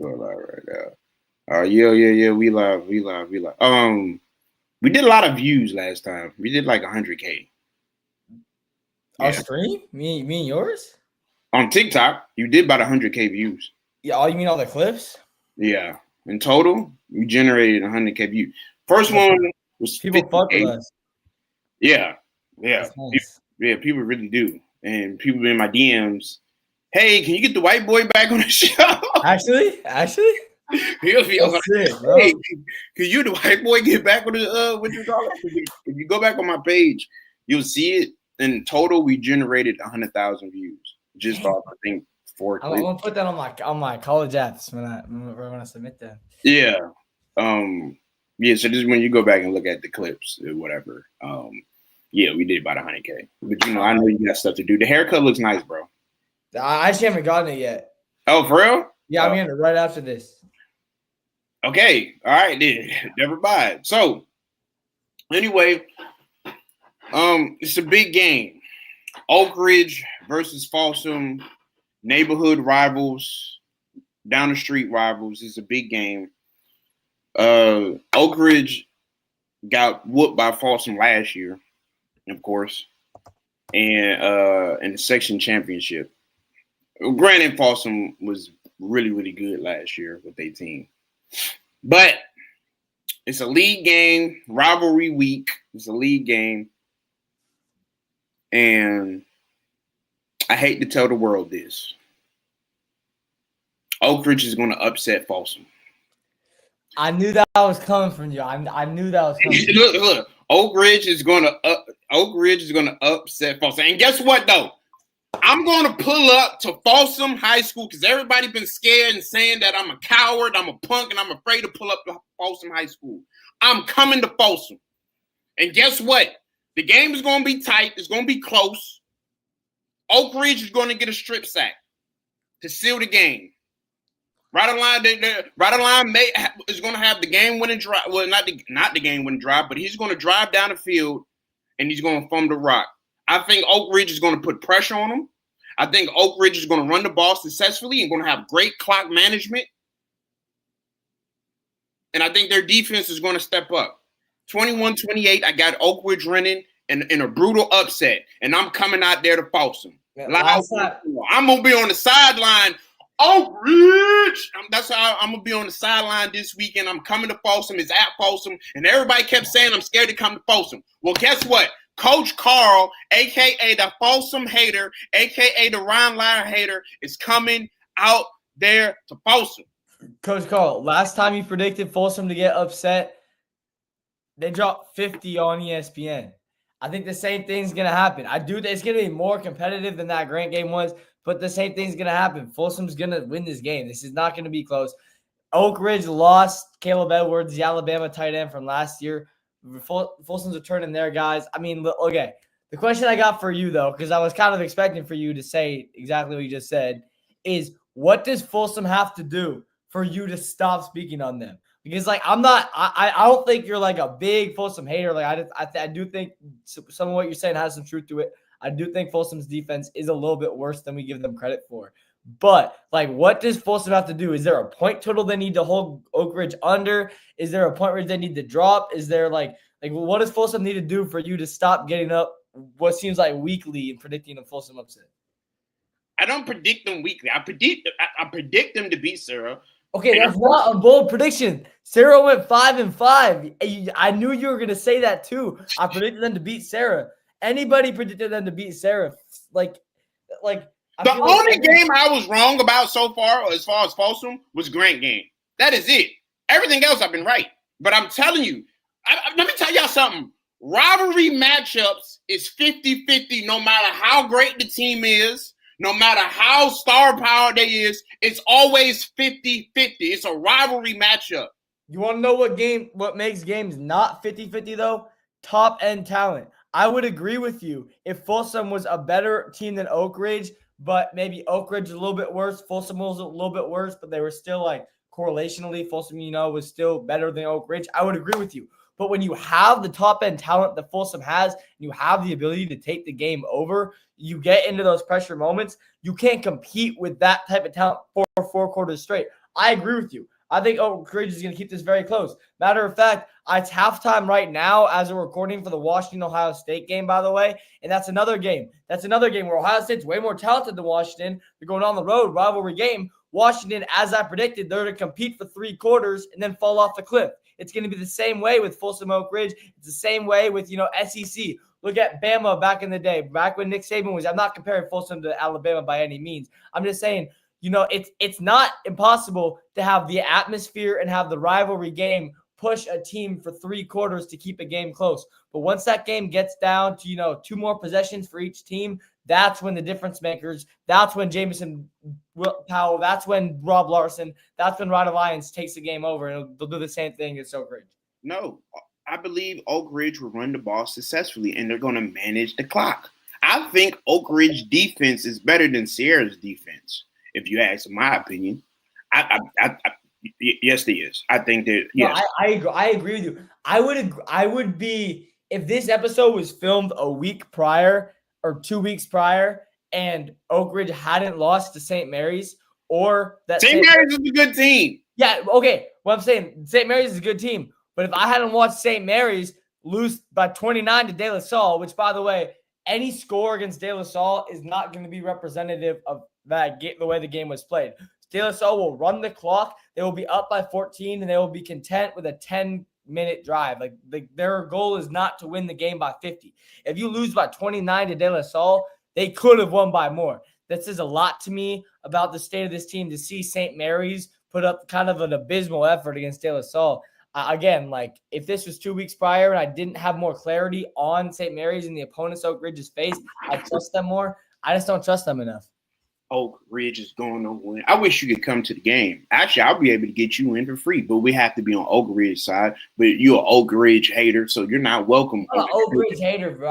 Go live right now. Yeah. We live. We did a lot of views last time. We did like 100K. Our stream? Me and yours? On TikTok, you did about 100K views. Yeah, you mean all the clips? Yeah. In total, you generated 100K views. First one was people 50K. fuck with us. Yeah. Nice. People really do. And people in my DMs, hey, can you get the white boy back on the show? Actually? He'll be like, sick, bro. hey, can you, the white boy, get back on the what you call it? If you go back on my page, you'll see it. In total, we generated 100,000 views just off, I think, 4 clips. I'm gonna put that on my college apps when I submit them. Yeah. So this is when you go back and look at the clips or whatever. We did about 100K. But I know you got stuff to do. The haircut looks nice, bro. I actually haven't gotten it yet. Oh, for real? Yeah, I'm getting it right after this. Okay. All right, then. Never mind. So, anyway, it's a big game. Oak Ridge versus Folsom, neighborhood rivals, down the street rivals. It's a big game. Oak Ridge got whooped by Folsom last year, of course, and in the section championship. Granted, Folsom was really, really good last year with their team. But it's a league game, rivalry week. It's a league game. And I hate to tell the world this. Oak Ridge is going to upset Folsom. I knew that was coming from you. I knew that was coming. Look. Oak Ridge is going to upset Folsom. And guess what, though? I'm going to pull up to Folsom High School because everybody been scared and saying that I'm a coward, I'm a punk, and I'm afraid to pull up to Folsom High School. I'm coming to Folsom. And guess what? The game is going to be tight. It's going to be close. Oak Ridge is going to get a strip sack to seal the game. Right Line is going to have the game-winning drive. Well, not the game-winning drive, but he's going to drive down the field and he's going to fumble the rock. I think Oak Ridge is going to put pressure on him. I think Oak Ridge is going to run the ball successfully and going to have great clock management. And I think their defense is going to step up. 21-28, I got Oak Ridge running in a brutal upset, and I'm coming out there to Folsom. I'm going to be on the sideline. Oak Ridge! That's how I'm going to be on the sideline this weekend. I'm coming to Folsom. It's at Folsom. And everybody kept saying I'm scared to come to Folsom. Well, guess what? Coach Carl, a.k.a. the Folsom hater, a.k.a. the Ryan Lyon hater, is coming out there to Folsom. Coach Carl, last time you predicted Folsom to get upset, they dropped 50 on ESPN. I think the same thing's going to happen. It's going to be more competitive than that Grant game was, but the same thing's going to happen. Folsom's going to win this game. This is not going to be close. Oak Ridge lost Caleb Edwards, the Alabama tight end from last year. Folsom's returning there, guys. I mean, okay. The question I got for you, though, because I was kind of expecting for you to say exactly what you just said, is what does Folsom have to do for you to stop speaking on them? Because, I don't think you're like a big Folsom hater. I do think some of what you're saying has some truth to it. I do think Folsom's defense is a little bit worse than we give them credit for. But, what does Folsom have to do? Is there a point total they need to hold Oak Ridge under? Is there a point where they need to drop? Is there, what does Folsom need to do for you to stop getting up what seems like weekly and predicting a Folsom upset? I don't predict them weekly. I predict them to beat Sarah. Okay, that's not a bold prediction. Sarah went 5-5. I knew you were going to say that, too. I predicted them to beat Sarah. Anybody predicted them to beat Sarah. The only game I was wrong about so far as Folsom was Grant game. That is it. Everything else I've been right. But I'm telling you, let me tell y'all something. Rivalry matchups is 50-50 no matter how great the team is, no matter how star power they is, it's always 50-50. It's a rivalry matchup. You want to know what makes games not 50-50 though? Top end talent. I would agree with you if Folsom was a better team than Oak Ridge, but maybe Oak Ridge is a little bit worse. Folsom was a little bit worse, but they were still correlationally, Folsom, was still better than Oak Ridge. I would agree with you. But when you have the top end talent that Folsom has, and you have the ability to take the game over, you get into those pressure moments. You can't compete with that type of talent for 4 quarters straight. I agree with you. I think Oak Ridge is going to keep this very close. Matter of fact, it's halftime right now as we're recording for the Washington-Ohio State game, by the way. And that's another game. That's another game where Ohio State's way more talented than Washington. They're going on the road, rivalry game. Washington, as I predicted, they're to compete for 3 quarters and then fall off the cliff. It's going to be the same way with Folsom Oak Ridge. It's the same way with, SEC. Look at Bama back in the day, back when Nick Saban was. I'm not comparing Folsom to Alabama by any means. I'm just saying, it's not impossible to have the atmosphere and have the rivalry game push a team for 3 quarters to keep a game close. But once that game gets down to, 2 more possessions for each team, that's when the difference makers, that's when Jamison Powell, that's when Rob Larson, that's when Rod Alliance takes the game over. And they'll do the same thing at Oak Ridge. No, I believe Oak Ridge will run the ball successfully, and they're going to manage the clock. I think Oak Ridge defense is better than Sierra's defense, if you ask my opinion. Yes, it is. I think that. Yes. No, I agree with you. I would be, if this episode was filmed a week prior or 2 weeks prior, and Oak Ridge hadn't lost to St. Mary's, or that St. Mary's is a good team. Yeah, okay. What I'm saying, St. Mary's is a good team. But if I hadn't watched St. Mary's lose by 29 to De La Salle, which, by the way, any score against De La Salle is not going to be representative of the way the game was played. De La Salle will run the clock. They will be up by 14, and they will be content with a 10-minute drive. Like their goal is not to win the game by 50. If you lose by 29 to De La Salle, they could have won by more. That says a lot to me about the state of this team to see St. Mary's put up kind of an abysmal effort against De La Salle. Again, if this was 2 weeks prior and I didn't have more clarity on St. Mary's and the opponents Oak Ridge has faced, I trust them more. I just don't trust them enough. Oak Ridge is going to win. I wish you could come to the game. Actually, I'll be able to get you in for free, but we have to be on Oak Ridge side. But you're an Oak Ridge hater, so you're not welcome. I'm an Oak Ridge hater, bro.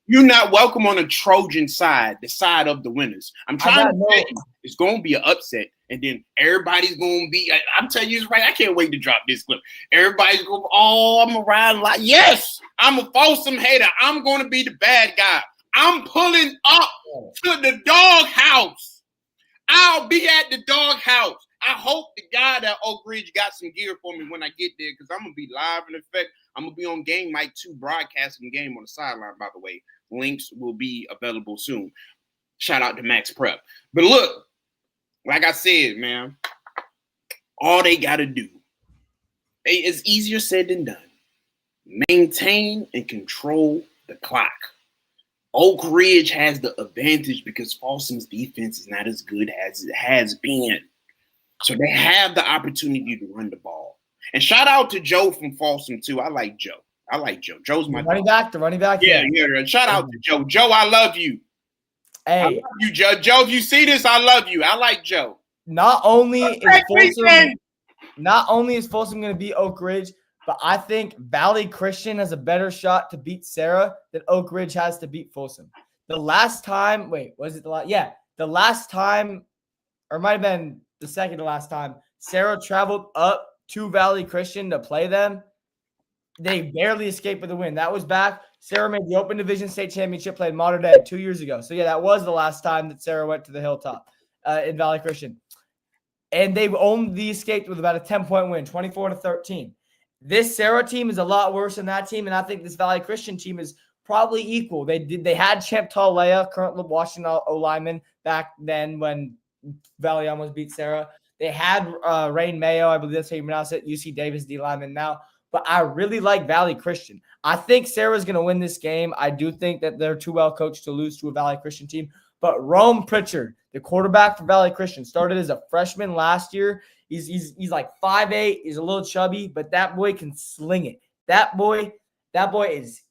You're not welcome on the Trojan side, the side of the winners. I'm trying to tell you, it's going to be an upset, and then everybody's going to be. I'm telling you, it's right. I can't wait to drop this clip. Everybody's going, I'm a ride like, yes, I'm a Folsom hater. I'm going to be the bad guy. I'm pulling up to the doghouse. I'll be at the doghouse. I hope the guy that Oak Ridge got some gear for me when I get there, because I'm going to be live in effect. I'm going to be on Game Mic 2 broadcasting the game on the sideline, by the way. Links will be available soon. Shout out to Max Prep. But look, like I said, man, all they got to do, it's easier said than done. Maintain and control the clock. Oak Ridge has the advantage because Folsom's defense is not as good as it has been. So they have the opportunity to run the ball. And shout out to Joe from Folsom, too. I like Joe. Joe's my running back. Yeah. Shout out to Joe. Joe, I love you. Hey. I love you, Joe. Joe, if you see this, I love you. I like Joe. Not only is Folsom going to beat Oak Ridge, but I think Valley Christian has a better shot to beat Sarah than Oak Ridge has to beat Folsom. The last time, the last time, or it might have been the second to last time, Sarah traveled up to Valley Christian to play them. They barely escaped with a win. That was back. Sarah made the Open Division State Championship, played Modern Day 2 years ago. So, that was the last time that Sarah went to the Hilltop in Valley Christian. And they've only escaped with about a 10-point win, 24-13. This Sarah team is a lot worse than that team, and I think this Valley Christian team is probably equal. They had Champ Talea, current Washington O-lineman, back then when Valley almost beat Sarah. They had Rain Mayo, I believe that's how you pronounce it, UC Davis D-lineman now. But I really like Valley Christian. I think Sarah's going to win this game. I do think that they're too well coached to lose to a Valley Christian team. But Rome Pritchard, the quarterback for Valley Christian, started as a freshman last year. He's like 5'8". He's a little chubby, but that boy can sling it. That boy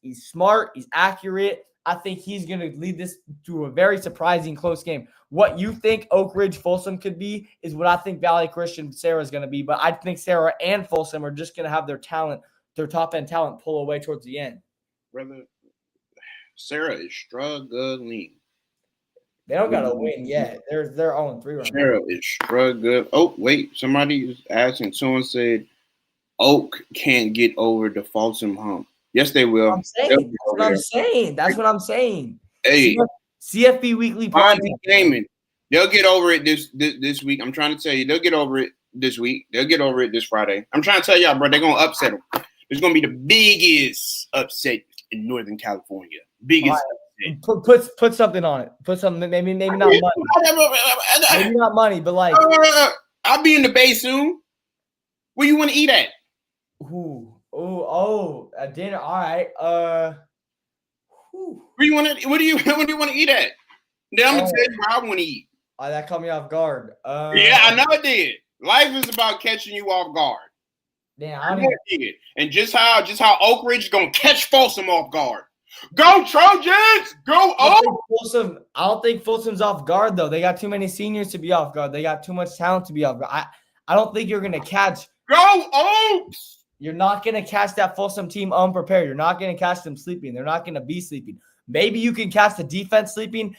he's smart. He's accurate. I think he's going to lead this to a very surprising close game. What you think Oak Ridge Folsom could be is what I think Valley Christian Sarah is going to be. But I think Sarah and Folsom are just going to have their top end talent pull away towards the end. Brother, Sarah is struggling. They don't got to win yet. They're 0-3 right now. Sarah is struggling. Oh, wait. Somebody is asking. Someone said, Oak can't get over the Folsom hump. Yes, they will. That's what I'm saying. Hey, CFB Weekly Fine podcast. Gaming. They'll get over it this week. I'm trying to tell you, they'll get over it this week. They'll get over it this Friday. I'm trying to tell y'all, bro, they're gonna upset them. It's gonna be the biggest upset in Northern California. Biggest upset. Put something on it. Put something. Maybe not money. Maybe not money, but like I'll be in the Bay soon. Where you want to eat at? A dinner. All right. Where you want to? What do you want to eat at? Then I'm gonna tell you where I want to eat. That caught me off guard. Yeah, I know it did. Life is about catching you off guard. Damn, I don't even... And just how Oak Ridge is gonna catch Folsom off guard. Go Trojans! Go Oak! I don't think Folsom's off guard though. They got too many seniors to be off guard. They got too much talent to be off guard. I don't think you're gonna catch. Go Oaks! You're not gonna catch that Folsom team unprepared. You're not gonna catch them sleeping. They're not gonna be sleeping. Maybe you can catch the defense sleeping.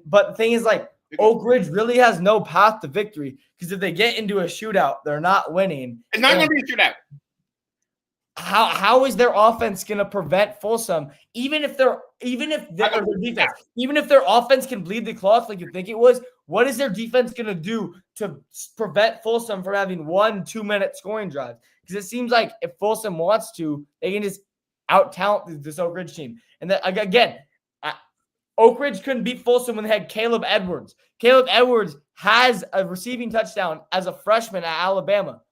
But the thing is, like, Oak Ridge really has no path to victory because if they get into a shootout, they're not winning. It's not going to be a shootout. How is their offense going to prevent Folsom? Even if their offense can bleed the clock like you think it was, what is their defense going to do to prevent Folsom from having 1-2 minute scoring drives? Because it seems like if Folsom wants to, they can just out talent this Oak Ridge team. And then again, Oak Ridge couldn't beat Folsom when they had Caleb Edwards. Caleb Edwards has a receiving touchdown as a freshman at Alabama.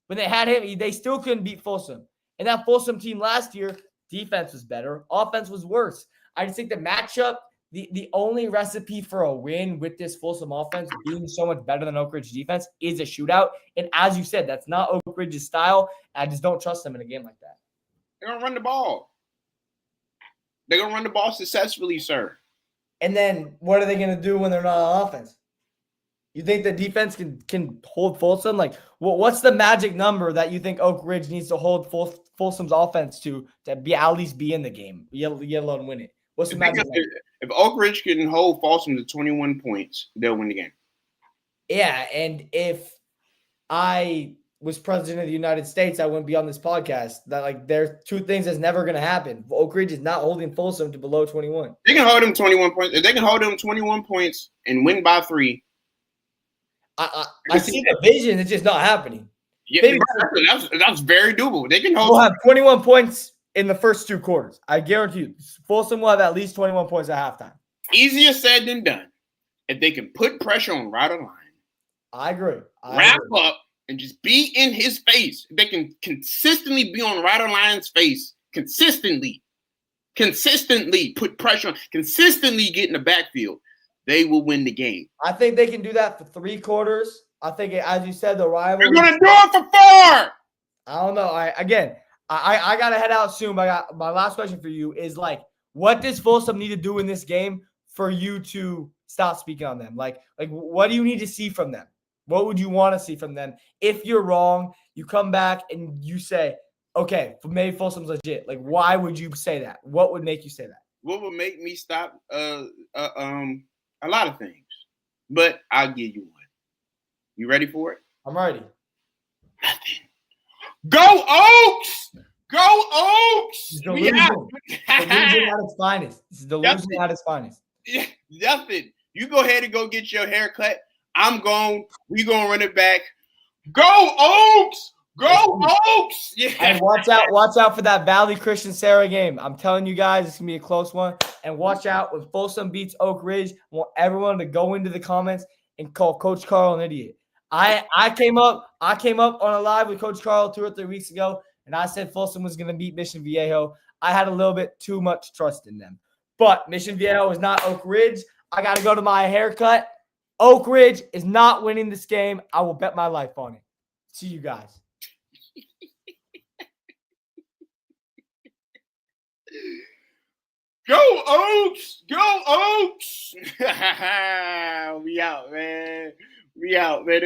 When they had him, they still couldn't beat Folsom. And that Folsom team last year, defense was better. Offense was worse. I just think the matchup, the only recipe for a win with this Folsom offense being so much better than Oak Ridge defense is a shootout. And as you said, that's not Oak Ridge's style. I just don't trust them in a game like that. They're going to run the ball. They're going to run the ball successfully, sir. And then what are they going to do when they're not on offense? You think the defense can hold Folsom? Like, what's the magic number that you think Oak Ridge needs to hold Folsom's offense to be at least be in the game, let alone win it? What's the magic number? If Oak Ridge can hold Folsom to 21 points, they'll win the game. Yeah, and if I was president of the United States, I wouldn't be on this podcast. That like there's two things that's never going to happen. Oak Ridge is not holding Folsom to below 21. They can hold them 21 points. If they can hold them 21 points and win by 3. I see the vision. It's just not happening. Yeah, that's very doable. They can hold. We'll have 21 points in the first 2 quarters. I guarantee you, Folsom will have at least 21 points at halftime. Easier said than done. If they can put pressure on right line. I agree. Wrap up and just be in his face. If they can consistently be on Ryder Line's face, consistently put pressure on, consistently get in the backfield, they will win the game. I think they can do that for 3 quarters. I think, as you said, the rivalry. They're going to do it for 4. I don't know. I got to head out soon. But my last question for you is, like, what does Folsom need to do in this game for you to stop speaking on them? Like what do you need to see from them? What would you want to see from them? If you're wrong, you come back and you say, okay, maybe Folsom's legit. Like, why would you say that? What would make you say that? What would make me stop? A lot of things, but I'll give you one. You ready for it? I'm ready. Nothing. Go Oaks! Go Oaks! Delusion at its finest. This is delusion at its finest. Yeah, nothing. You go ahead and go get your hair cut. We gonna run it back. Go Oaks! Go Oaks! Yeah. And watch out for that Valley Christian Sarah game. I'm telling you guys, it's gonna be a close one. And watch out when Folsom beats Oak Ridge. I want everyone to go into the comments and call Coach Carl an idiot. I came up on a live with Coach Carl 2 or 3 weeks ago, and I said Folsom was gonna beat Mission Viejo. I had a little bit too much trust in them. But Mission Viejo is not Oak Ridge. I gotta go to my haircut. Oak Ridge is not winning this game. I will bet my life on it. See you guys. Go Oaks! Go Oaks! We out, man. We out, man.